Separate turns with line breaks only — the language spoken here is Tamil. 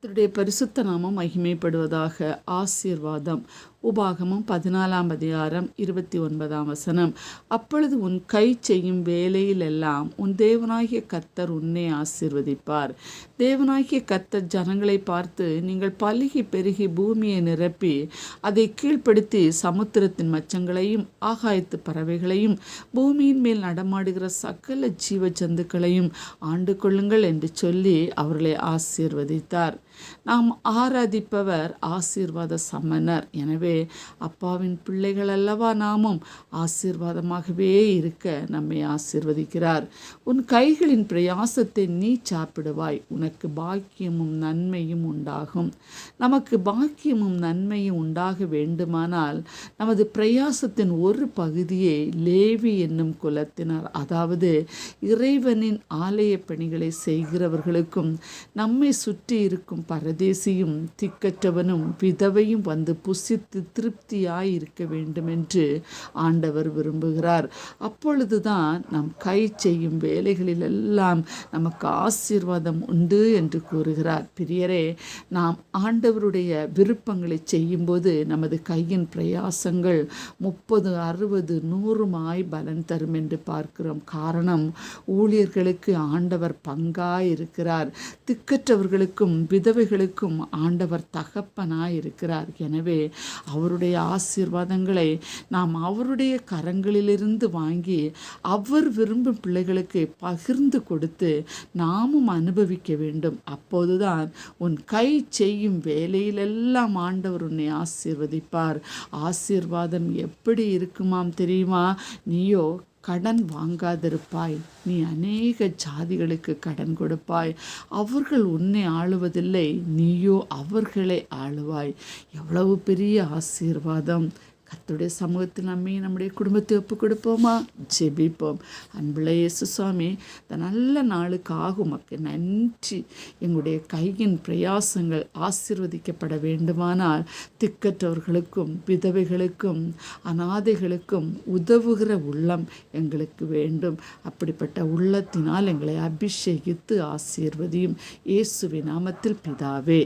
கர்த்தருடைய பரிசுத்த நாமம் மகிமைப்படுவதாக. ஆசீர்வாதம். உபாகமம் 14 அப்பொழுது உன் கை செய்யும் வேலையிலெல்லாம் உன் தேவனாகிய கர்த்தர் உன்னை ஆசீர்வதிப்பார். தேவனாகிய கர்த்தர் ஜனங்களை பார்த்து, நீங்கள் பலுகி பெருகி பூமியை நிரப்பி அதை கீழ்ப்படுத்தி சமுத்திரத்தின் மச்சங்களையும் ஆகாயத்து பறவைகளையும் பூமியின் மேல் நடமாடுகிற சகல ஜீவ ஜந்துக்களையும் ஆண்டு கொள்ளுங்கள் என்று சொல்லி அவர்களை ஆசீர்வதித்தார். நாம் ஆராதிப்பவர் ஆசீர்வாத சமணர். எனவே அப்பாவின் பிள்ளைகள் அல்லவா நாமும் ஆசீர்வாதமாகவே இருக்க நம்மை ஆசீர்வதிக்கிறார். உன் கைகளின் பிரயாசத்தை நீ சாப்பிடுவாய், உனக்கு பாக்கியமும் நன்மையும் உண்டாகும். நமக்கு பாக்கியமும் நன்மையும் உண்டாக வேண்டுமானால் நமது பிரயாசத்தின் ஒரு பகுதியை லேவி என்னும் குலத்தினர், அதாவது இறைவனின் ஆலய பணிகளை செய்கிறவர்களுக்கும் நம்மை சுற்றி இருக்கும் பரதேசியும் திக்கற்றவனும் விதவையும் வந்து புசித்து திருப்தியாய் இருக்க வேண்டும் என்று ஆண்டவர் விரும்புகிறார். அப்பொழுதுதான் நம் கை செய்யும் வேலைகளிலெல்லாம் நமக்கு ஆசீர்வாதம் உண்டு என்று கூறுகிறார். பிரியரே, நாம் ஆண்டவருடைய விருப்பங்களை செய்யும்போது நமது கையின் பிரயாசங்கள் 30, 60, 100 பலன் தரும் என்று பார்க்கிறோம். காரணம், ஊழியர்களுக்கு ஆண்டவர் பங்காய் இருக்கிறார். திக்கற்றவர்களுக்கும் விதவைகளுக்கும் ஆண்டவர் தகப்பனாய் இருக்கிறார். எனவே அவருடைய ஆசீர்வாதங்களை நாம் அவருடைய கரங்களிலிருந்து வாங்கி அவர் விரும்பும் பிள்ளைகளுக்கு பகிர்ந்து கொடுத்து நாமும் அனுபவிக்க வேண்டும். அப்போதுதான் உன் கை செய்யும் வேலையிலெல்லாம் ஆண்டவர் உன்னை ஆசீர்வதிப்பார். ஆசீர்வாதம் எப்படி இருக்குமாம் தெரியுமா? நீயோ கடன் வாங்காதிருப்பாய், நீ அநேக ஜாதிகளுக்கு கடன் கொடுப்பாய், அவர்கள் உன்னை ஆளுவதில்லை, நீயோ அவர்களை ஆளுவாய். எவ்வளவு பெரிய ஆசீர்வாதம்! கர்த்தருடைய சமூகத்தில் நம்முடைய குடும்பத்தை ஒப்பு கொடுப்போமா? ஜெபிப்போம். அன்புள்ள இயேசு சுவாமி, இந்த நல்ல நாளுக்காக உமக்கு நன்றி. எங்களுடைய கையின் பிரயாசங்கள் ஆசீர்வதிக்கப்பட வேண்டுமானால் திக்கற்றவர்களுக்கும் விதவைகளுக்கும் அனாதைகளுக்கும் உதவுகிற உள்ளம் எங்களுக்கு வேண்டும். அப்படிப்பட்ட உள்ளத்தினால் எங்களை அபிஷேகித்து ஆசீர்வதியும். இயேசுவின் நாமத்தில் பிதாவே.